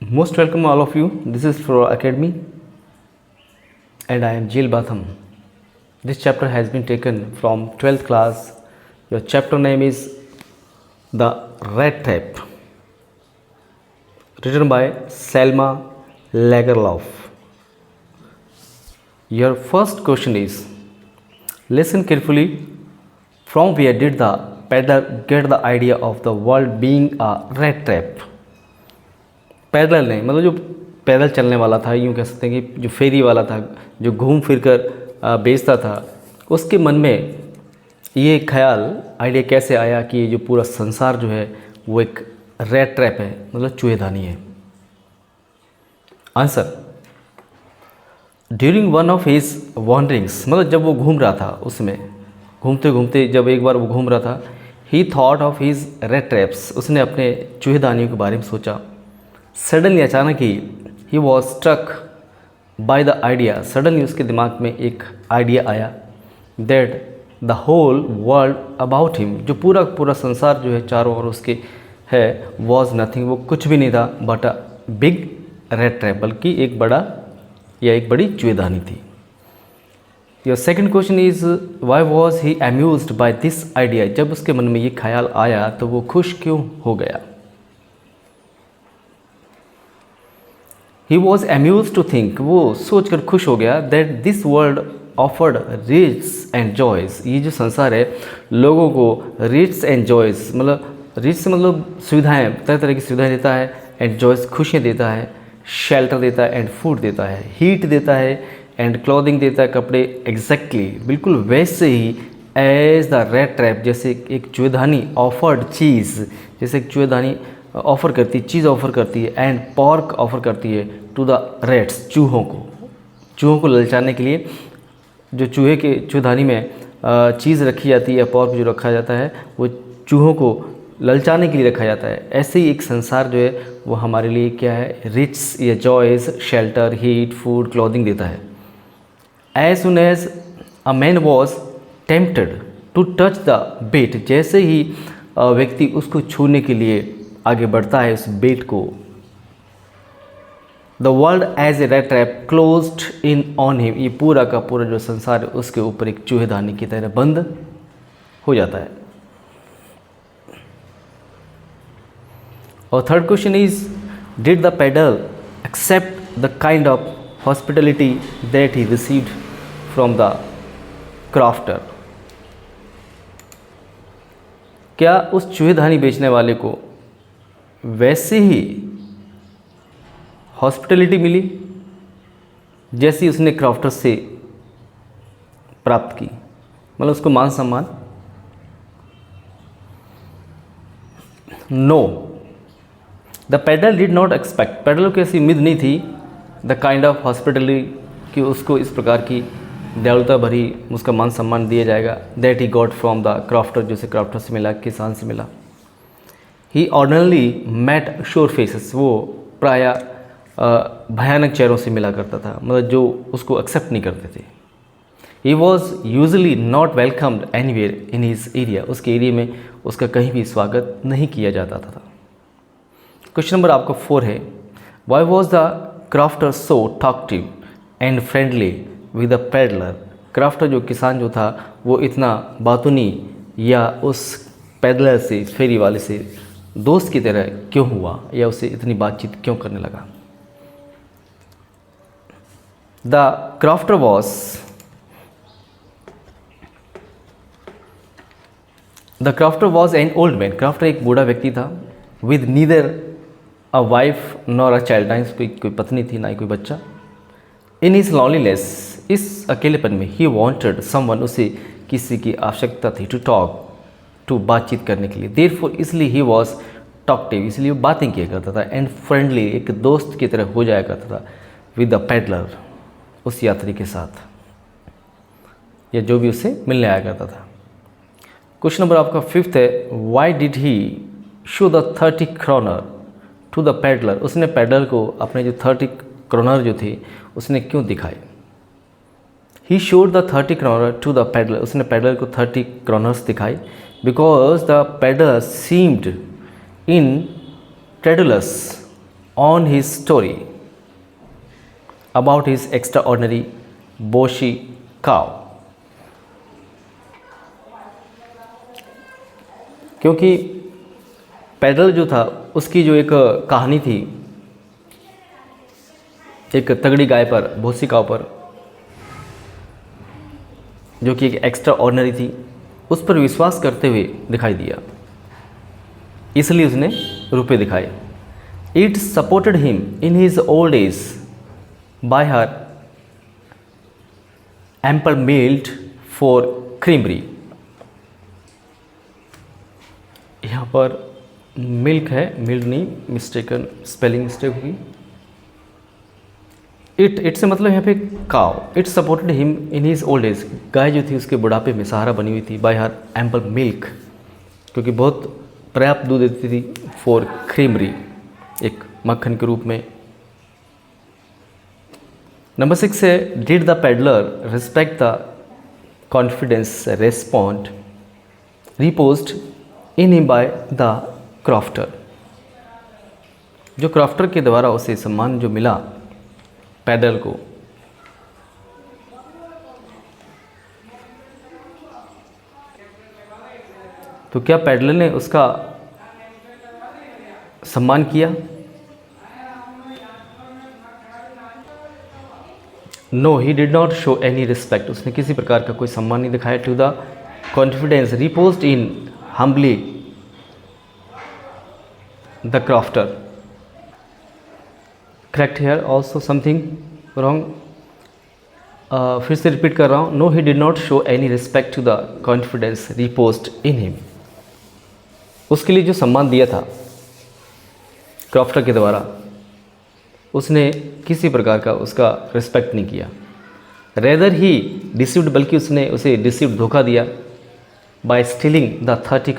Most welcome all of you. This is Flora Academy and I am Jill Batham. This chapter has been taken from 12th class. Your chapter name is The Rat Trap, written by Selma Lagerlof. Your first question is, listen carefully. From where did the peddler get the idea of the world being a rat trap? पैदल नहीं, मतलब जो पैदल चलने वाला था, यूँ कह सकते हैं कि जो फेरी वाला था, जो घूम फिर कर बेचता था, उसके मन में ये ख्याल आइडिया कैसे आया कि ये जो पूरा संसार जो है वो एक रैट ट्रैप है, मतलब चूहेदानी है। Answer, during one of his wanderings, मतलब जब वो घूम रहा था, उसमें घूमते घूमते जब एक बार वो घूम रहा था, he thought of his rat traps, उसने अपने चूहेदानियों के बारे में सोचा। सडनली, अचानक he was struck by the idea, suddenly उसके दिमाग में एक आइडिया आया that the whole world about him, जो पूरा पूरा संसार जो है चारों ओर उसके है, वॉज नथिंग, वो कुछ भी नहीं था but a big red trap, बल्कि एक बड़ा या एक बड़ी चूहेदानी थी। Your second question is, why was he amused by this idea, जब उसके मन में ये ख्याल आया तो वो खुश क्यों हो गया? He was amused to think, वो सोचकर खुश हो गया that this world offered riches and joys, ये जो संसार है लोगों को riches and joys, मतलब रिच से मतलब सुविधाएं, तरह तरह की सुविधाएं देता है, एंड जॉयस खुशियाँ देता है, शेल्टर देता है, एंड फूड देता है, हीट देता है, एंड क्लॉथिंग देता है, कपड़े, एग्जैक्टली बिल्कुल वैसे ही एज द रेड ट्रैप, जैसे एक चूहेदानी ऑफर्ड चीज़, जैसे एक चूहेदानी ऑफ़र करती है, चीज़ ऑफ़र करती है, एंड पॉर्क ऑफ़र करती है टू द रेट्स, चूहों को ललचाने के लिए जो चूहे के चूहेदानी में चीज़ रखी जाती है, पॉर्क जो रखा जाता है वो चूहों को ललचाने के लिए रखा जाता है। ऐसे ही एक संसार जो है वो हमारे लिए क्या है, रिच या joys, shelter, heat, food, clothing देता है। As soon as a man was tempted to touch the bait, जैसे ही व्यक्ति उसको छूने के लिए आगे बढ़ता है, उस बेट को, the world as a red trap closed in on him, ये पूरा का पूरा जो संसार है उसके ऊपर एक चूहेदानी की तरह बंद हो जाता है। और third question is, did the peddle accept the kind of hospitality that he received from the crofter, क्या उस चूहेदानी बेचने वाले को वैसे ही हॉस्पिटलिटी मिली जैसी उसने क्राफ्टर से प्राप्त की, मतलब उसको मान सम्मान? No, the peddle did not expect, peddle को ऐसी उम्मीद नहीं थी द काइंड ऑफ हॉस्पिटलिटी, कि उसको इस प्रकार की दयालुता भरी उसका मान सम्मान दिया जाएगा, that he got from the crafter, जैसे क्राफ्टर से मिला, किसान से मिला। ही ऑर्डिनरली मेट श्योर फेसेस, वो प्राय भयानक चेहरों से मिला करता था, मतलब जो उसको एक्सेप्ट नहीं करते थे। He was usually not welcomed anywhere in his area, उसके एरिया में उसका कहीं भी स्वागत नहीं किया जाता था। क्वेश्चन नंबर आपका 4 है, why was the crafter so talkative and friendly with the peddler, crafter जो किसान जो था वो इतना बातूनी या उस पेडलर से, फेरी वाले से दोस्त की तरह क्यों हुआ, या उससे इतनी बातचीत क्यों करने लगा? The crafter was an old man, crafter एक बूढ़ा व्यक्ति था, with neither a wife nor a child, ना कोई पत्नी थी ना ही कोई बच्चा। इन हिज लॉनलीनेस, इस अकेलेपन में, ही वॉन्टेड समवन, उसे किसी की आवश्यकता थी, टू टॉक, टू बातचीत करने के लिए, देयरफॉर इसलिए ही वॉज टॉकटिव, इसलिए वो बातें किया करता था, एंड फ्रेंडली, एक दोस्त की तरह हो जाया करता था, विद द पेडलर, उस यात्री के साथ या जो भी उससे मिलने आया करता था। क्वेश्चन नंबर आपका 5 है, why did he show the 30 kroner to the peddler, उसने पेडलर को अपने जो 30 क्रोनर जो थे उसने क्यों दिखाए? He showed the 30 kroner to the peddler, उसने पेडलर को 30 क्रोनर्स दिखाए, because the peddler seemed incredulous on his story about his extraordinary bossy cow. क्योंकि पैडल जो था उसकी जो एक कहानी थी, एक तगड़ी गाय पर, बोसी काव पर, जो कि एक एक्स्ट्रा ऑर्डनरी थी, उस पर विश्वास करते हुए दिखाई दिया, इसलिए उसने रुपए दिखाए। It supported him in his old age by her ample milled for creamery. यहाँ पर मिल्क है, मिल्ड नहीं, मिस्टेकन स्पेलिंग मिस्टेक होगी। इट से मतलब यहाँ पे cow. It supported him in his old age, गाय जो थी उसके बुढ़ापे में सहारा बनी हुई थी, बाय हर एम्पल मिल्क, क्योंकि बहुत पर्याप्त दूध देती थी, फॉर क्रीमरी, एक मक्खन के रूप में। नंबर 6 है, did the peddler respect the confidence respond reposed in him by the crofter. जो क्रॉफ्टर के द्वारा उसे सम्मान जो मिला पैडल को, तो क्या पैडलर ने उसका सम्मान किया? No, he did not show any respect, उसने किसी प्रकार का कोई सम्मान नहीं दिखाया। To the confidence reposed in humbly the crofter. Correct here also something wrong, फिर से रिपीट कर रहा हूँ। No, he did not show any respect to the confidence reposed in him. उसके लिए जो सम्मान दिया था क्रॉफ्टर के द्वारा, उसने किसी प्रकार का उसका रिस्पेक्ट नहीं किया। रेदर ही डिसीव्ड, बल्कि उसने उसे डिसीव्ड, धोखा दिया, बाय स्टीलिंग द 30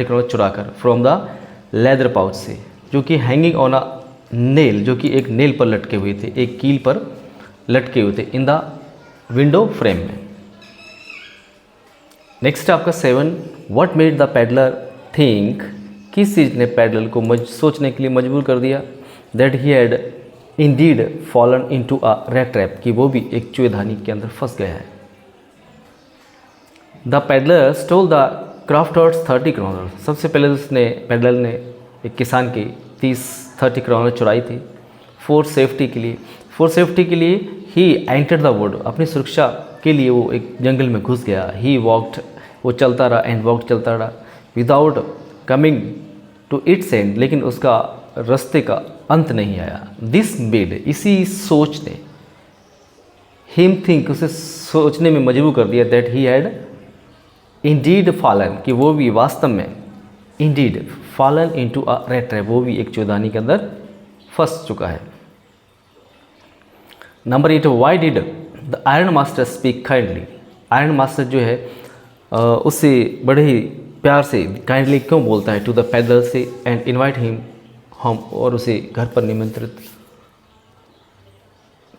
करोड़ चुराकर, फ्रॉम द लेदर पाउच से, जो कि हैंगिंग ऑन अ नेल, जो कि एक नेल पर लटके हुए थे, एक कील पर लटके हुए थे, इन द विंडो फ्रेम में। नेक्स्ट आपका 7, what made the peddler think, किस चीज़ ने पैडलर को सोचने के लिए मजबूर कर दिया, that he had Indeed fallen into a rat trap, कि वो भी एक चूहेदानी के अंदर फंस गया है। The peddler stole the crofter's 30 crore, सबसे पहले उसने, पैडलर ने एक किसान की 30 करोड़ चुराई थी, फॉर सेफ्टी के लिए, ही एंटर द वुड, अपनी सुरक्षा के लिए वो एक जंगल में घुस गया। ही वॉक्ड, वो चलता रहा, एंड वॉक्ड, चलता रहा, without coming to its end, लेकिन उसका रास्ते का अंत नहीं आया। दिस मेड, इसी सोच ने, हिम थिंक, उसे सोचने में मजबूर कर दिया, that he had Indeed fallen, कि वो भी वास्तव में, Indeed fallen into a rat trap, वो भी एक चूहेदानी के अंदर फंस चुका है। Number 8, Y did the iron master speak kindly, iron master जो है उससे बड़े ही प्यार से, काइंडली क्यों बोलता है, टू द पैदल से, एंड इनवाइट हिम होम, और उसे घर पर निमंत्रित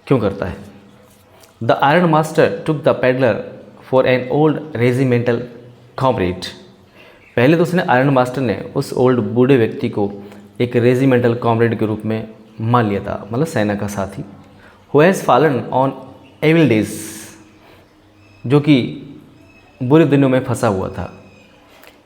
क्यों करता है। The iron master took the peddler for an old regimental comrade, पहले तो उसने, आयरन मास्टर ने उस ओल्ड बूढ़े व्यक्ति को एक रेजिमेंटल कॉमरेड के रूप में मान लिया था, मतलब सेना का साथी। Who has fallen on evil days, जो कि बुरे दिनों में फंसा हुआ था।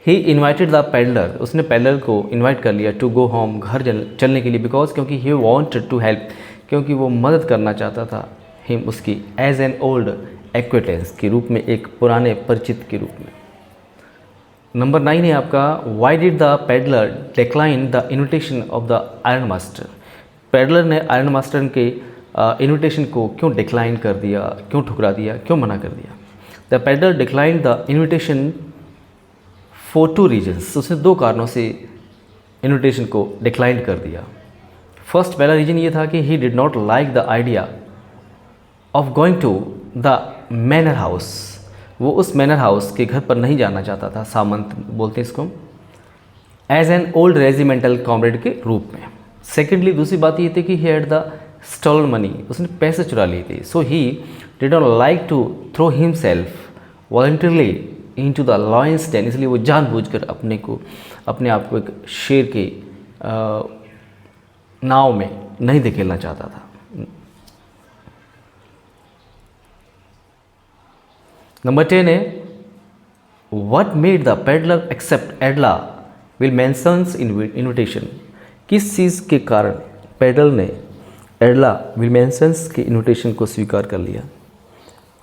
ही इन्वाइटेड द पैडलर, उसने पैडलर को इन्वाइट कर लिया, टू गो होम, घर चलने के लिए, बिकॉज, क्योंकि ही वॉन्टेड टू हेल्प, क्योंकि वो मदद करना चाहता था, हिम, उसकी, एज एन ओल्ड एक्वेटेंस, के रूप में, एक पुराने परिचित के रूप में। नंबर 9 है आपका, Y did the peddler decline the invitation of the iron master, peddler ने आयरन मास्टर के इन्विटेशन को क्यों डिक्लाइन कर दिया, क्यों ठुकरा दिया, क्यों मना कर दिया। The peddler decline the invitation for 2 reasons, उसने 2 कारणों से इन्विटेशन को डिक्लाइन कर दिया। फर्स्ट, पहला रीजन ये था कि he did not like the idea of going to the manor house, वो उस मैनर हाउस के घर पर नहीं जाना चाहता था, सामंत बोलते हैं इसको, as an old regimental comrade के रूप में। सेकेंडली, दूसरी बात ये थी कि he had the stolen money, उसने पैसे चुरा लिए थे, so he did not like to throw himself voluntarily into the lion's den, इसलिए वो जानबूझकर अपने आप को एक शेर के नाव में नहीं धकेलना चाहता था। नंबर 10 है what made the peddler accept Edla Willmansson's invitation. किस चीज़ के कारण पेडलर ने एडला विलमेंसन्स के इन्विटेशन को स्वीकार कर लिया।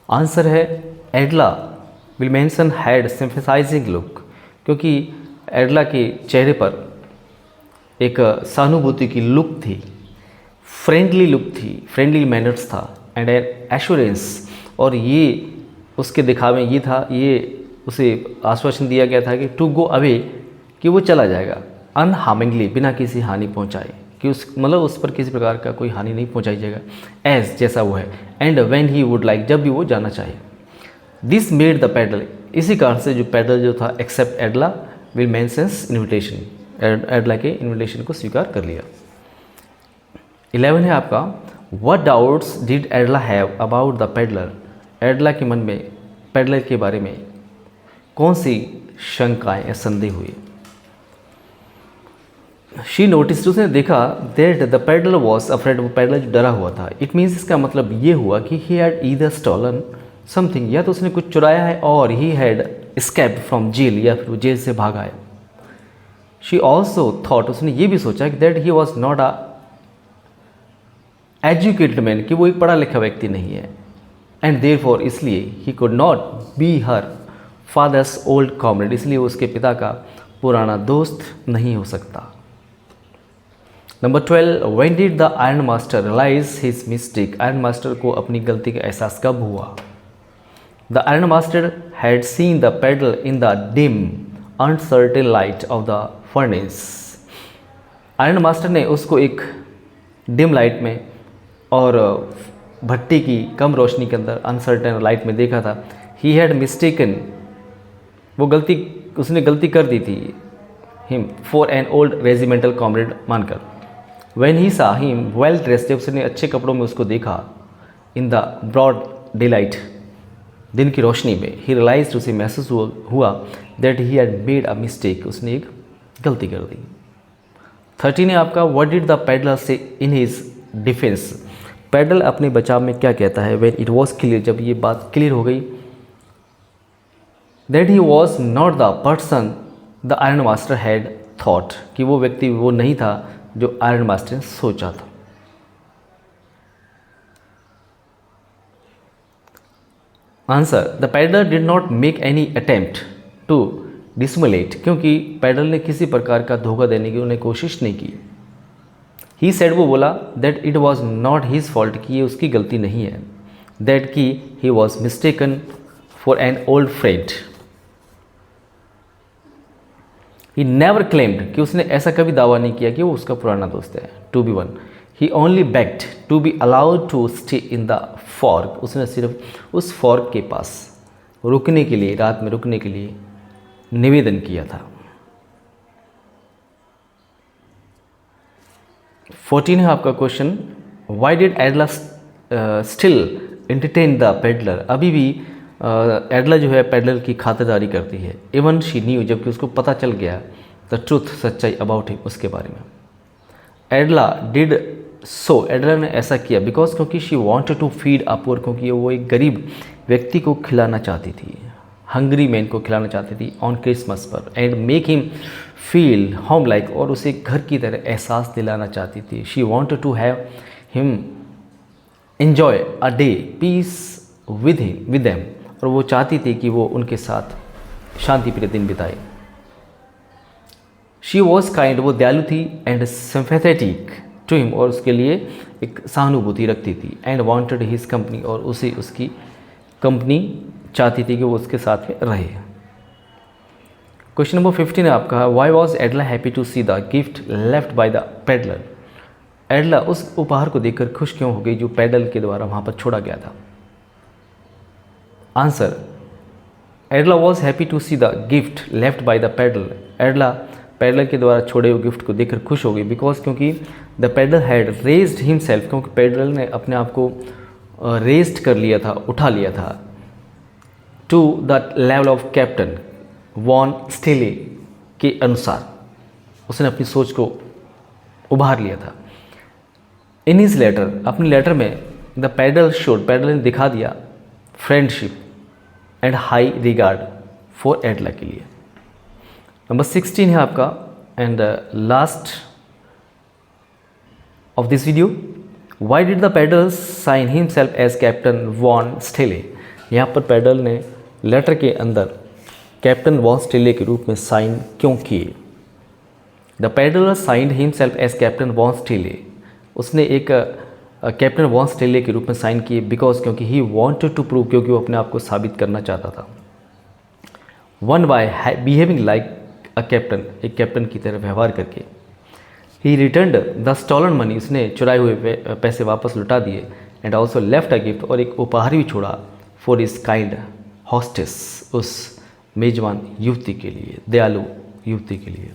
आंसर है एडला विलमेंसन हैड सिंपैथाइजिंग लुक, क्योंकि एडला के चेहरे पर एक सहानुभूति की लुक थी, फ्रेंडली लुक थी, फ्रेंडली मैनर्स था एंड एश्योरेंस, और ये उसके दिखावे ये था, ये उसे आश्वासन दिया गया था कि टू गो अवे, कि वो चला जाएगा अनहार्मिंगली, बिना किसी हानि पहुंचाए, कि उस मतलब उस पर किसी प्रकार का कोई हानि नहीं पहुंचाई जाएगा, एज जैसा वो है, and when he would like, जब भी वो जाना चाहे। दिस मेड द पेडलर, इसी कारण से जो पेडलर जो था accept Edla Willmansson's invitation, Edla के इन्विटेशन को स्वीकार कर लिया। 11 है आपका what doubts did Edla have about the peddler. Edla के मन में पेडलर के बारे में कौन सी शंकाएं या संदेह हुए। शी नोटिस, उसने देखा that the peddler was afraid, वो पेडलर जो डरा हुआ था। इट मीन्स, इसका मतलब ये हुआ कि he had either stolen something, या तो उसने कुछ चुराया है, और he had escaped from jail, या फिर वो जेल से भागा है। शी ऑल्सो थॉट, उसने ये भी सोचा कि that he was not a educated man, कि वो एक पढ़ा लिखा व्यक्ति नहीं है, एंड देयरफॉर, इसलिए he could not be her father's old comrade, इसलिए उसके पिता का पुराना दोस्त नहीं हो सकता। Number 12 when did the iron master realise his mistake. Iron master को अपनी गलती का एहसास कब हुआ। The iron master had seen the peddler in the dim uncertain light of the furnace. Iron master ने उसको एक डिम लाइट में और भट्टी की कम रोशनी के अंदर अनसर्टेन लाइट में देखा था। ही हैड मिस्टेकन, वो उसने गलती कर दी थी, him for an old regimental comrade मानकर। When he saw him well dressed, जब उसने अच्छे कपड़ों में उसको देखा, in the broad daylight, दिन की रोशनी में, ही रियलाइज्ड, उसे महसूस हुआ that he had made a mistake, उसने एक गलती कर दी। 13 है आपका व्हाट डिड द पेडलर से इन हिज डिफेंस। पेडलर अपने बचाव में क्या कहता है। व्हेन इट वॉज क्लियर, जब ये बात क्लियर हो गई, that he was not the person the iron master had thought, कि वो व्यक्ति वो नहीं था जो आयरन मास्टर ने सोचा था। Answer the peddler did not make any attempt to dissimulate, क्योंकि पेडलर ने किसी प्रकार का धोखा देने की उन्हें कोशिश नहीं की। ही सेड, वो बोला, that it was not his fault, कि ये उसकी गलती नहीं है, दैट कि he was mistaken for an old friend. He never claimed, कि उसने ऐसा कभी दावा नहीं किया कि वो उसका पुराना दोस्त है। To be one, he only begged to be allowed to stay in the forge, उसने सिर्फ उस फॉर्क के पास रुकने के लिए, रात में रुकने के लिए निवेदन किया था। 14 है आपका question why did एडला still entertain the peddler. अभी भी एडला जो है पेडलर की खातिरदारी करती है। इवन शी न्यू, जबकि उसको पता चल गया द ट्रूथ, सच्चाई अबाउट हिम, उसके बारे में। एडला डिड सो, एडला ने ऐसा किया बिकॉज, क्योंकि she wanted to feed a poor, क्योंकि वो एक गरीब व्यक्ति को खिलाना चाहती थी, हंग्री मैन को खिलाना चाहती थी ऑन क्रिसमस पर, and make him feel home like, और उसे घर की तरह एहसास दिलाना चाहती थी। She wanted to have him enjoy a day peace with them, और वो चाहती थी कि वो उनके साथ शांति प्रिय दिन बिताए। शी वॉज काइंड, वो दयालु थी, एंड सिंपैथेटिक टू हिम, और उसके लिए एक सहानुभूति रखती थी, एंड वांटेड हिज कंपनी, और उसे उसकी कंपनी चाहती थी कि वो उसके साथ में रहे। क्वेश्चन नंबर 15 है आपका why was Edla happy to see the gift left by the peddler. Edla उस उपहार को देखकर खुश क्यों हो गई जो पेडलर के द्वारा वहाँ पर छोड़ा गया था। Answer Edla was happy to see the gift left by the peddler. Edla peddler के द्वारा छोड़े हुए गिफ्ट को देखकर खुश हो गई बिकॉज, क्योंकि the peddler had raised himself, क्योंकि पेडलर ने अपने आप को रेज्ड कर लिया था, उठा लिया था, to the level of Captain von Stahle के अनुसार उसने अपनी सोच को उभार लिया था। इन हिज लेटर, अपने लेटर में द पैडल शोड, पैडल ने दिखा दिया friendship and high regard for Edla के लिए। नंबर 16 है आपका and last of this video, why did the peddler sign himself as captain von Stahle. यहाँ पर पैडल ने लेटर के अंदर कैप्टन वॉन स्टेले के रूप में साइन क्यों किए। The peddle signed himself as captain von Stahle, उसने एक कैप्टन वॉन स्टेले के रूप में साइन किए बिकॉज, क्योंकि ही वांटेड टू प्रूव, क्योंकि वो अपने आप को साबित करना चाहता था। One by behaving like a captain, एक कैप्टन की तरह व्यवहार करके। ही रिटर्नड द स्टॉलन मनी, उसने चुराए हुए पैसे वापस लुटा दिए। And also left a gift, और एक उपहार भी छोड़ा फॉर इज काइंड हॉस्टेस, उस मेजबान युवती के लिए, दयालु युवती के लिए।